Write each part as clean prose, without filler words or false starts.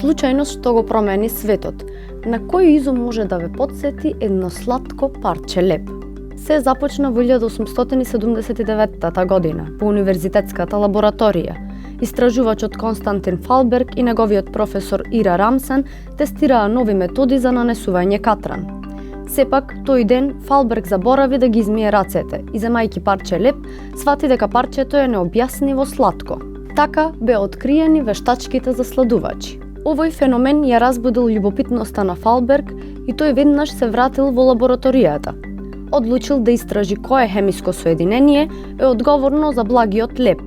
случајност што го промени светот. На кој изум може да ве потсети едно сладко парче леб? Се започна во 1879 година по универзитетската лабораторија. Истражувачот Константин Фалберг и неговиот професор Ира Рамсен тестираа нови методи за нанесување катран. Сепак, тој ден Фалберг заборави да ги измие рацете и земајќи парче леб, свати дека парчето е необјасниво сладко. Така беа откриени вештачките засладувачи. Овој феномен ја разбудил љубопитноста на Фалберг и тој веднаш се вратил во лабораторијата. Одлучил да истражи кое хемиско соединение е одговорно за благиот леб.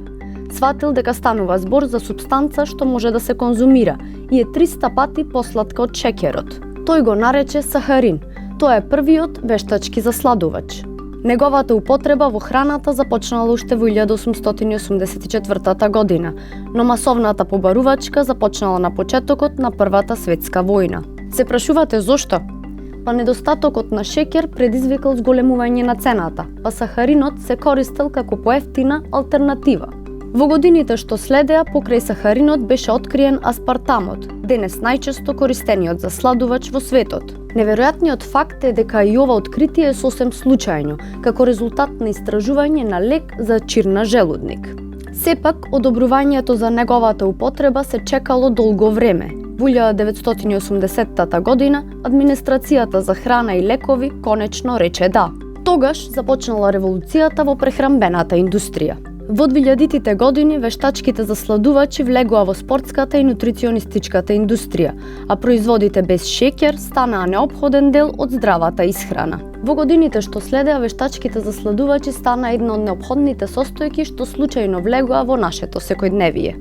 Сватил дека станува збор за супстанца што може да се конзумира и е 300 пати посладка од шеќерот. Тој го нарече сахарин. Тоа е првиот вештачки засладувач. Неговата употреба во храната започнала уште во 1884 година, но масовната побарувачка започнала на почетокот на Првата светска војна. Се прашувате зошто? Па недостатокот на шеќер предизвикал зголемување на цената, па сахаринот се користел како поевтина алтернатива. Во годините што следеа, покрај сахаринот беше откриен аспартамот, денес најчесто користениот засладувач во светот. Неверојатниот факт е дека и ова откритие е сосем случајно, како резултат на истражување на лек за чир на желудник. Сепак, одобрувањето за неговата употреба се чекало долго време. Во 1980 година, администрацијата за храна и лекови конечно рече да. Тогаш започнала револуцијата во прехранбената индустрија. Во 2000-тите години вештачките засладувачи влегоа во спортската и нутриционистичката индустрија, а производите без шеќер станаа неопходен дел од здравата исхрана. Во годините што следеа, вештачките засладувачи стана едно од неопходните состојки што случајно влегоа во нашето секојдневие.